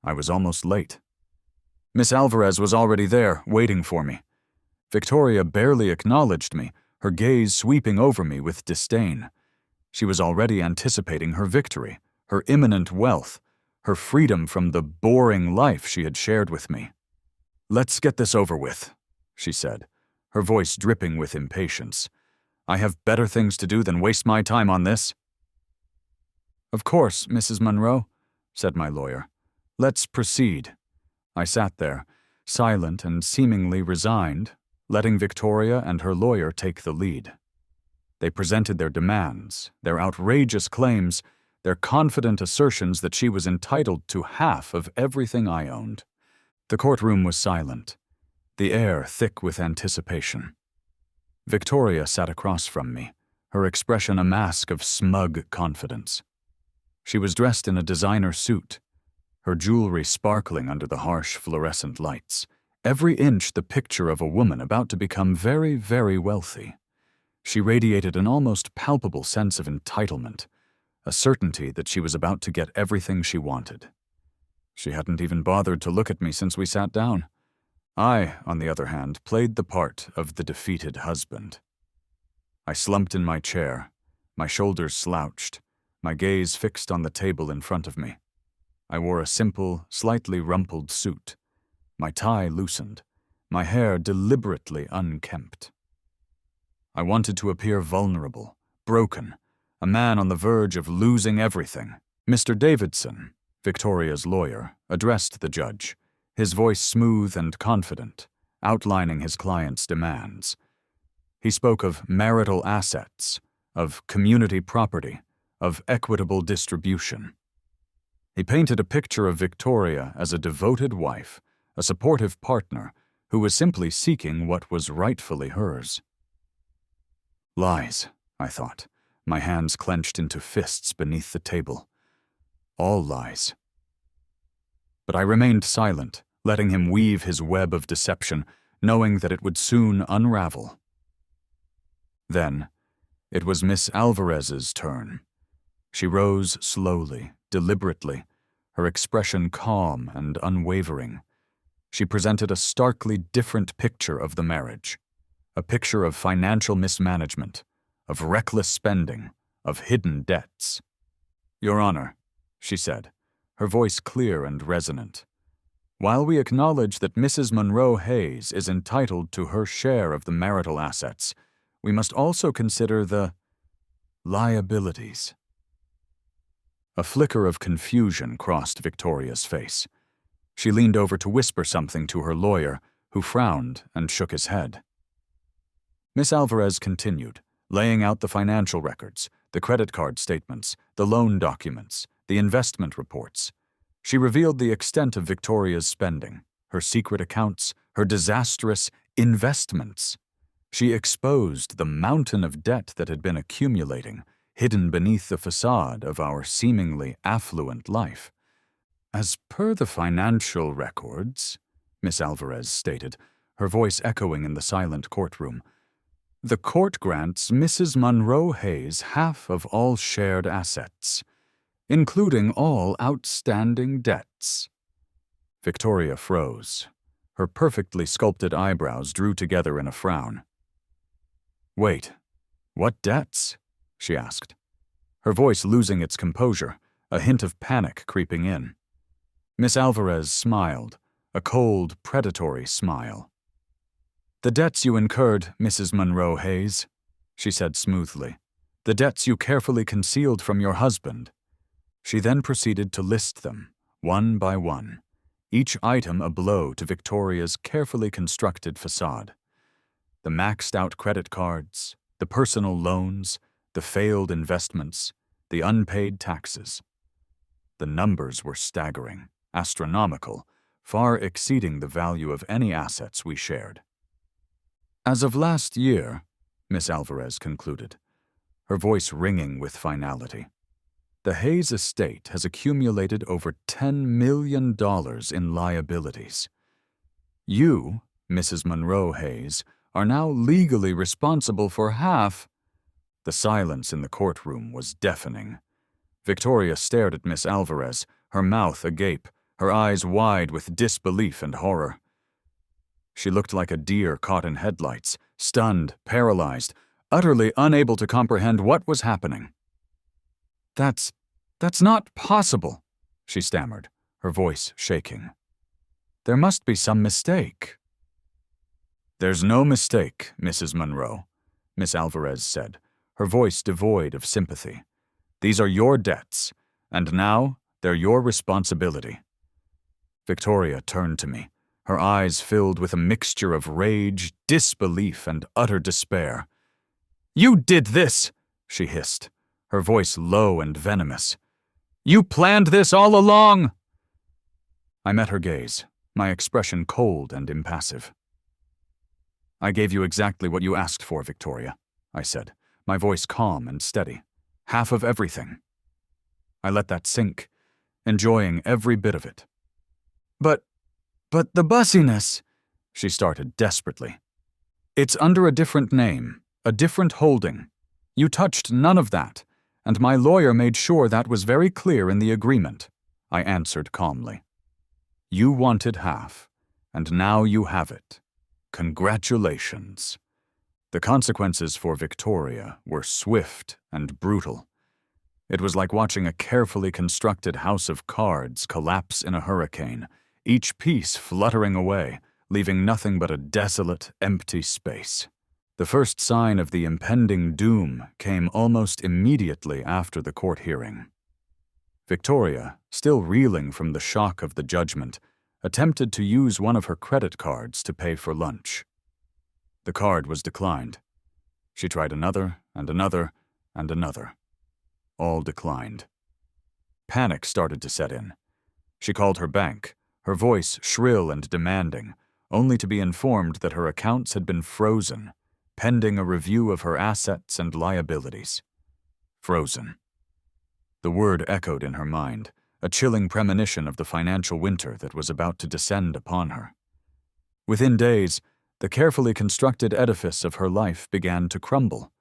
I was almost late. Miss Alvarez was already there, waiting for me. Victoria barely acknowledged me, her gaze sweeping over me with disdain. She was already anticipating her victory, her imminent wealth, her freedom from the boring life she had shared with me. "Let's get this over with," she said, her voice dripping with impatience. "I have better things to do than waste my time on this." "Of course, Mrs. Monroe," said my lawyer. "Let's proceed." I sat there, silent and seemingly resigned, letting Victoria and her lawyer take the lead. They presented their demands, their outrageous claims, their confident assertions that she was entitled to half of everything I owned. The courtroom was silent, the air thick with anticipation. Victoria sat across from me, her expression a mask of smug confidence. She was dressed in a designer suit, her jewelry sparkling under the harsh fluorescent lights, every inch the picture of a woman about to become very, very wealthy. She radiated an almost palpable sense of entitlement, a certainty that she was about to get everything she wanted. She hadn't even bothered to look at me since we sat down. I, on the other hand, played the part of the defeated husband. I slumped in my chair, my shoulders slouched, my gaze fixed on the table in front of me. I wore a simple, slightly rumpled suit, my tie loosened, my hair deliberately unkempt. I wanted to appear vulnerable, broken, a man on the verge of losing everything. Mr. Davidson, Victoria's lawyer, addressed the judge, his voice smooth and confident, outlining his client's demands. He spoke of marital assets, of community property, of equitable distribution. He painted a picture of Victoria as a devoted wife, a supportive partner, who was simply seeking what was rightfully hers. Lies, I thought, my hands clenched into fists beneath the table. All lies. But I remained silent, letting him weave his web of deception, knowing that it would soon unravel. Then, it was Miss Alvarez's turn. She rose slowly, deliberately, her expression calm and unwavering. She presented a starkly different picture of the marriage, a picture of financial mismanagement, of reckless spending, of hidden debts. "Your Honor," she said, her voice clear and resonant, "while we acknowledge that Mrs. Monroe Hayes is entitled to her share of the marital assets, we must also consider the liabilities." A flicker of confusion crossed Victoria's face. She leaned over to whisper something to her lawyer, who frowned and shook his head. Miss Alvarez continued, laying out the financial records, the credit card statements, the loan documents, the investment reports. She revealed the extent of Victoria's spending, her secret accounts, her disastrous investments. She exposed the mountain of debt that had been accumulating, hidden beneath the facade of our seemingly affluent life. "As per the financial records," Miss Alvarez stated, her voice echoing in the silent courtroom, "the court grants Mrs. Monroe Hayes half of all shared assets, including all outstanding debts." Victoria froze. Her perfectly sculpted eyebrows drew together in a frown. "Wait, what debts?" she asked, her voice losing its composure, a hint of panic creeping in. Miss Alvarez smiled, a cold, predatory smile. "The debts you incurred, Mrs. Monroe Hayes," she said smoothly. "The debts you carefully concealed from your husband." She then proceeded to list them, one by one, each item a blow to Victoria's carefully constructed facade. The maxed-out credit cards, the personal loans, the failed investments, the unpaid taxes. The numbers were staggering, astronomical, far exceeding the value of any assets we shared. "As of last year," Miss Alvarez concluded, her voice ringing with finality, "the Hayes estate has accumulated over $10 million in liabilities. You, Mrs. Monroe Hayes, are now legally responsible for half." The silence in the courtroom was deafening. Victoria stared at Miss Alvarez, her mouth agape, her eyes wide with disbelief and horror. She looked like a deer caught in headlights, stunned, paralyzed, utterly unable to comprehend what was happening. That's not possible," she stammered, her voice shaking. "There must be some mistake." "There's no mistake, Mrs. Monroe," Miss Alvarez said, her voice devoid of sympathy. "These are your debts, and now they're your responsibility." Victoria turned to me, her eyes filled with a mixture of rage, disbelief, and utter despair. "You did this!" she hissed, her voice low and venomous. "You planned this all along!" I met her gaze, my expression cold and impassive. "I gave you exactly what you asked for, Victoria," I said, my voice calm and steady. "Half of everything." I let that sink, enjoying every bit of it. But the bussiness," she started desperately. "It's under a different name, a different holding. You touched none of that, and my lawyer made sure that was very clear in the agreement," I answered calmly. "You wanted half, and now you have it. Congratulations." The consequences for Victoria were swift and brutal. It was like watching a carefully constructed house of cards collapse in a hurricane, each piece fluttering away, leaving nothing but a desolate, empty space. The first sign of the impending doom came almost immediately after the court hearing. Victoria, still reeling from the shock of the judgment, attempted to use one of her credit cards to pay for lunch. The card was declined. She tried another and another and another. All declined. Panic started to set in. She called her bank, her voice shrill and demanding, only to be informed that her accounts had been frozen, pending a review of her assets and liabilities. Frozen. The word echoed in her mind, a chilling premonition of the financial winter that was about to descend upon her. Within days, the carefully constructed edifice of her life began to crumble.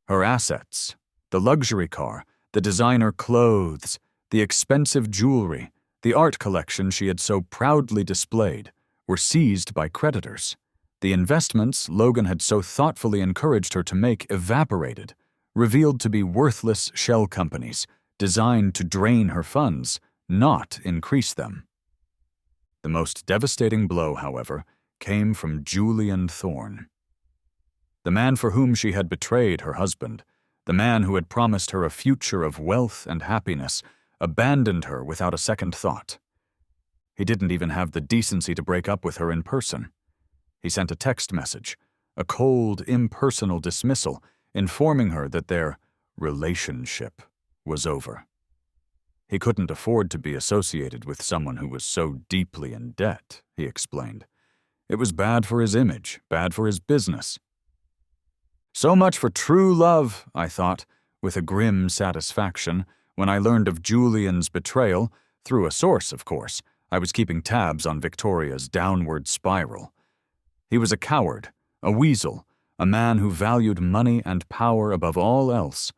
Her assets, the luxury car, the designer clothes, the expensive jewelry, the art collection she had so proudly displayed, were seized by creditors. The investments Logan had so thoughtfully encouraged her to make evaporated, revealed to be worthless shell companies designed to drain her funds, not increase them. The most devastating blow, however, came from Julian Thorne. The man for whom she had betrayed her husband, the man who had promised her a future of wealth and happiness, abandoned her without a second thought. He didn't even have the decency to break up with her in person. He sent a text message, a cold, impersonal dismissal, informing her that their relationship was over. He couldn't afford to be associated with someone who was so deeply in debt, he explained. It was bad for his image, bad for his business. So much for true love, I thought, with a grim satisfaction, when I learned of Julian's betrayal, through a source, of course. I was keeping tabs on Victoria's downward spiral. He was a coward, a weasel, a man who valued money and power above all else.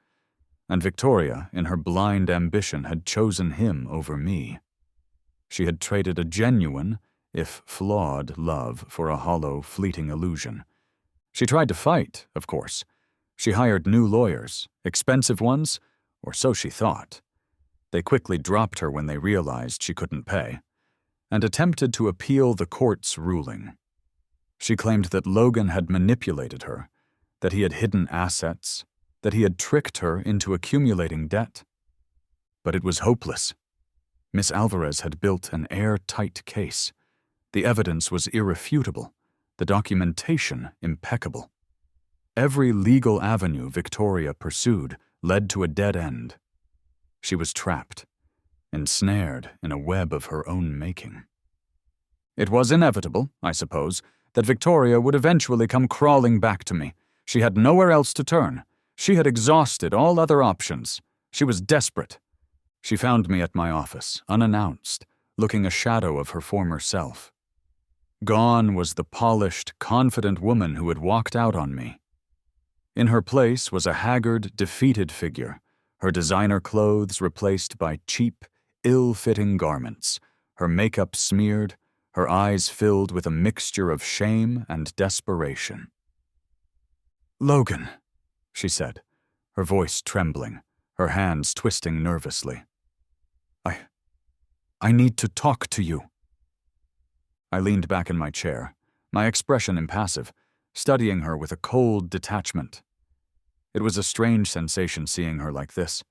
And Victoria, in her blind ambition, had chosen him over me. She had traded a genuine, if flawed, love for a hollow, fleeting illusion. She tried to fight, of course. She hired new lawyers, expensive ones, or so she thought. They quickly dropped her when they realized she couldn't pay, and attempted to appeal the court's ruling. She claimed that Logan had manipulated her, that he had hidden assets, that he had tricked her into accumulating debt. But it was hopeless. Miss Alvarez had built an airtight case. The evidence was irrefutable, the documentation impeccable. Every legal avenue Victoria pursued led to a dead end. She was trapped, ensnared in a web of her own making. It was inevitable, I suppose, that Victoria would eventually come crawling back to me. She had nowhere else to turn. She had exhausted all other options. She was desperate. She found me at my office, unannounced, looking a shadow of her former self. Gone was the polished, confident woman who had walked out on me. In her place was a haggard, defeated figure, her designer clothes replaced by cheap, ill-fitting garments, her makeup smeared, her eyes filled with a mixture of shame and desperation. "Logan," she said, her voice trembling, her hands twisting nervously. I need to talk to you." I leaned back in my chair, my expression impassive, studying her with a cold detachment. It was a strange sensation seeing her like this,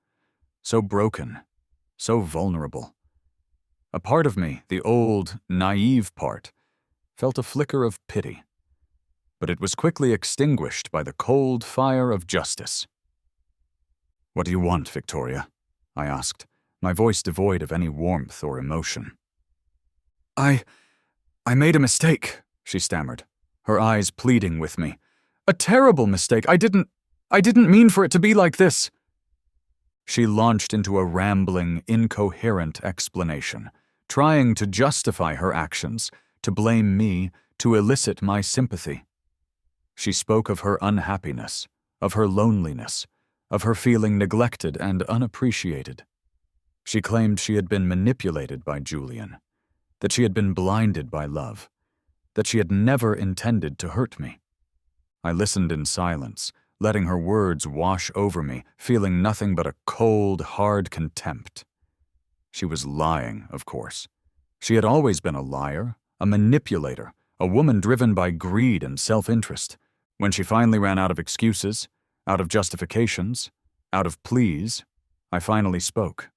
so broken, so vulnerable. A part of me, the old, naive part, felt a flicker of pity, but it was quickly extinguished by the cold fire of justice. "What do you want, Victoria?" I asked, my voice devoid of any warmth or emotion. I made a mistake," she stammered, her eyes pleading with me. "A terrible mistake. I didn't mean for it to be like this." She launched into a rambling, incoherent explanation, trying to justify her actions, to blame me, to elicit my sympathy. She spoke of her unhappiness, of her loneliness, of her feeling neglected and unappreciated. She claimed she had been manipulated by Julian, that she had been blinded by love, that she had never intended to hurt me. I listened in silence, letting her words wash over me, feeling nothing but a cold, hard contempt. She was lying, of course. She had always been a liar, a manipulator, a woman driven by greed and self-interest. When she finally ran out of excuses, out of justifications, out of pleas, I finally spoke.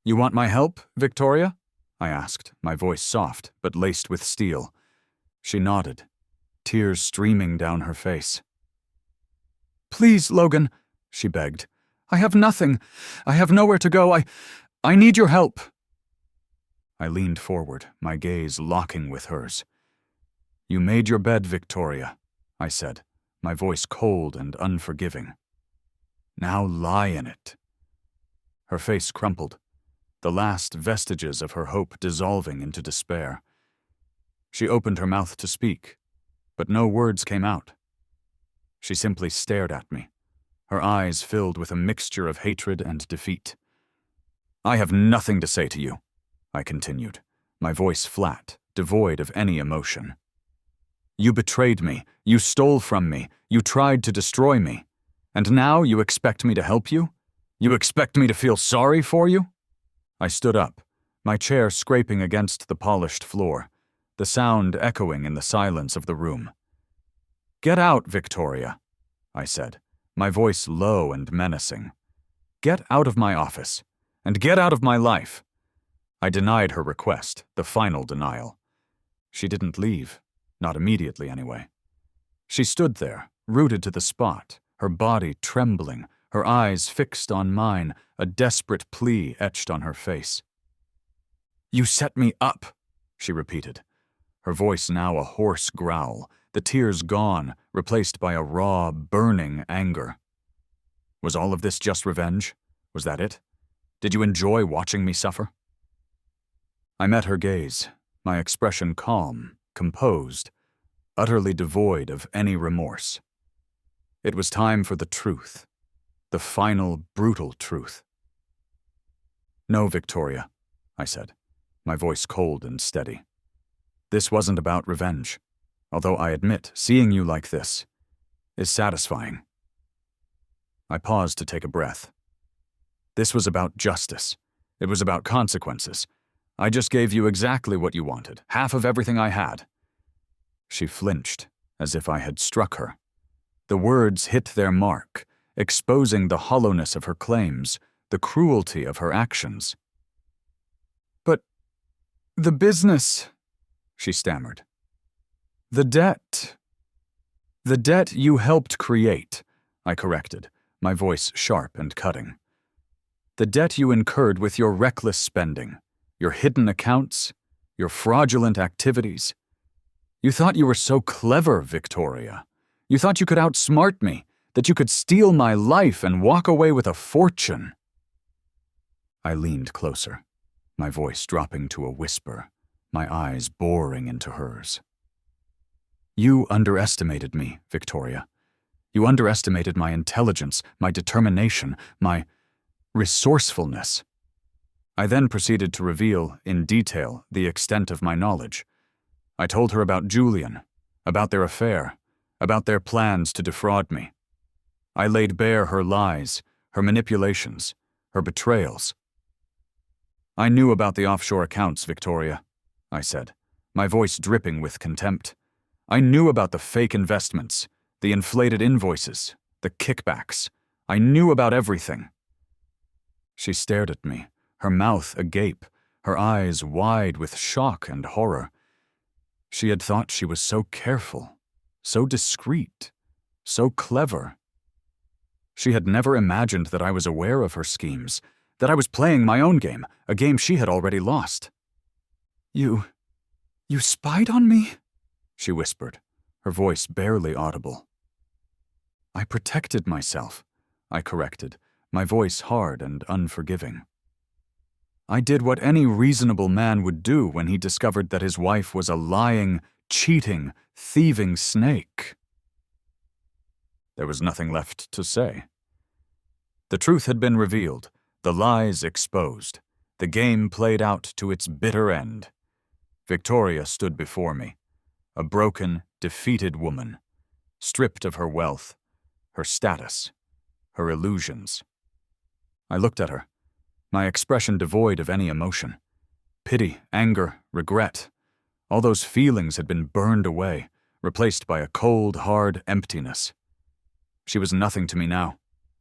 "You want my help, Victoria?" I asked, my voice soft but laced with steel. She nodded, tears streaming down her face. "Please, Logan," she begged. "I have nothing. I have nowhere to go. I need your help." I leaned forward, my gaze locking with hers. "You made your bed, Victoria," I said, my voice cold and unforgiving. "Now lie in it." Her face crumpled, the last vestiges of her hope dissolving into despair. She opened her mouth to speak, but no words came out. She simply stared at me, her eyes filled with a mixture of hatred and defeat. "I have nothing to say to you," I continued, my voice flat, devoid of any emotion. You betrayed me. You stole from me. You tried to destroy me. And now you expect me to help you? You expect me to feel sorry for you?" I stood up, my chair scraping against the polished floor, the sound echoing in the silence of the room. "Get out, Victoria," I said, my voice low and menacing. "Get out of my office, and get out of my life." I denied her request, the final denial. She didn't leave, not immediately anyway. She stood there, rooted to the spot, her body trembling, her eyes fixed on mine, a desperate plea etched on her face. "You set me up," she repeated, her voice now a hoarse growl, the tears gone, replaced by a raw, burning anger. Was all of this just revenge? Was that it? Did you enjoy watching me suffer? I met her gaze, my expression calm, composed, utterly devoid of any remorse. It was time for the truth, the final, brutal truth. "No, Victoria," I said, my voice cold and steady. "This wasn't about revenge, although I admit seeing you like this is satisfying." I paused to take a breath. "This was about justice. It was about consequences. I just gave you exactly what you wanted, half of everything I had." She flinched, as if I had struck her. The words hit their mark, exposing the hollowness of her claims, the cruelty of her actions. "But the business," she stammered. "The debt you helped create," I corrected, my voice sharp and cutting. "The debt you incurred with your reckless spending, your hidden accounts, your fraudulent activities. You thought you were so clever, Victoria. You thought you could outsmart me, that you could steal my life and walk away with a fortune." I leaned closer, my voice dropping to a whisper, my eyes boring into hers. "You underestimated me, Victoria. You underestimated my intelligence, my determination, my resourcefulness." I then proceeded to reveal, in detail, the extent of my knowledge. I told her about Julian, about their affair, about their plans to defraud me. I laid bare her lies, her manipulations, her betrayals. "I knew about the offshore accounts, Victoria," I said, my voice dripping with contempt. "I knew about the fake investments, the inflated invoices, the kickbacks. I knew about everything." She stared at me, her mouth agape, her eyes wide with shock and horror. She had thought she was so careful, so discreet, so clever. She had never imagined that I was aware of her schemes, that I was playing my own game, a game she had already lost. You spied on me?" she whispered, her voice barely audible. "I protected myself," I corrected, my voice hard and unforgiving. "I did what any reasonable man would do when he discovered that his wife was a lying, cheating, thieving snake." There was nothing left to say. The truth had been revealed, the lies exposed, the game played out to its bitter end. Victoria stood before me, a broken, defeated woman, stripped of her wealth, her status, her illusions. I looked at her, my expression devoid of any emotion. Pity, anger, regret. All those feelings had been burned away, replaced by a cold, hard emptiness. She was nothing to me now,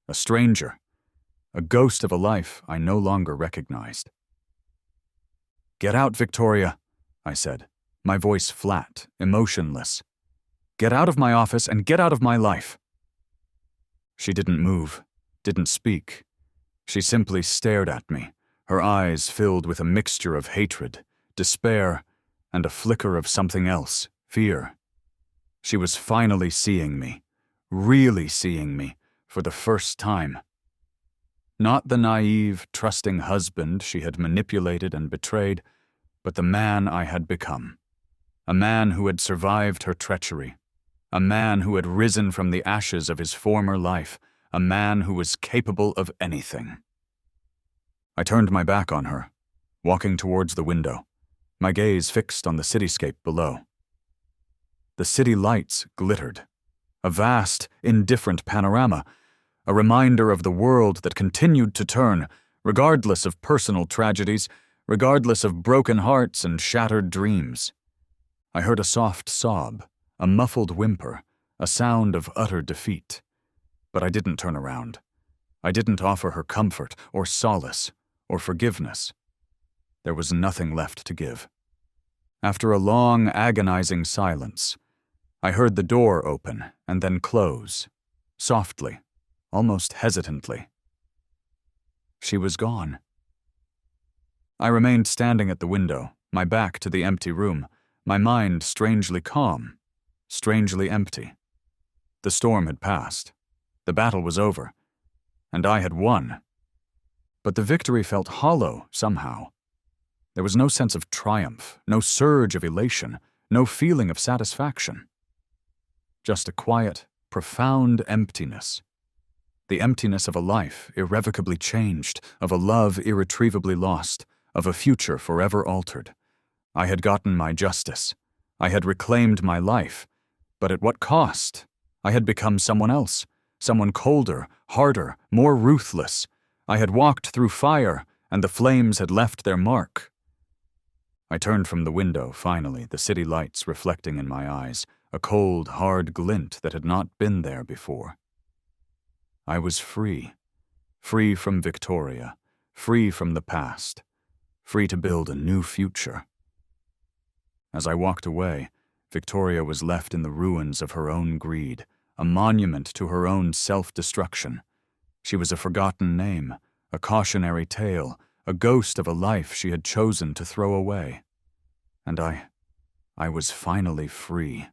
a stranger, a ghost of a life I no longer recognized. "Get out, Victoria," I said, my voice flat, emotionless. "Get out of my office and get out of my life." She didn't move, didn't speak. She simply stared at me, her eyes filled with a mixture of hatred, despair, and a flicker of something else, fear. She was finally seeing me, really seeing me, for the first time. Not the naive, trusting husband she had manipulated and betrayed, but the man I had become. A man who had survived her treachery. A man who had risen from the ashes of his former life. A man who was capable of anything. I turned my back on her, walking towards the window, my gaze fixed on the cityscape below. The city lights glittered. A vast, indifferent panorama, a reminder of the world that continued to turn, regardless of personal tragedies, regardless of broken hearts and shattered dreams. I heard a soft sob, a muffled whimper, a sound of utter defeat. But I didn't turn around. I didn't offer her comfort or solace or forgiveness. There was nothing left to give. After a long, agonizing silence, I heard the door open and then close, softly, almost hesitantly. She was gone. I remained standing at the window, my back to the empty room, my mind strangely calm, strangely empty. The storm had passed. The battle was over, and I had won. But the victory felt hollow somehow. There was no sense of triumph, no surge of elation, no feeling of satisfaction. Just a quiet, profound emptiness. The emptiness of a life irrevocably changed, of a love irretrievably lost, of a future forever altered. I had gotten my justice. I had reclaimed my life. But at what cost? I had become someone else, someone colder, harder, more ruthless. I had walked through fire, and the flames had left their mark. I turned from the window, finally, the city lights reflecting in my eyes, a cold, hard glint that had not been there before. I was free. Free from Victoria, free from the past, free to build a new future. As I walked away, Victoria was left in the ruins of her own greed, a monument to her own self-destruction. She was a forgotten name, a cautionary tale, a ghost of a life she had chosen to throw away. And I was finally free.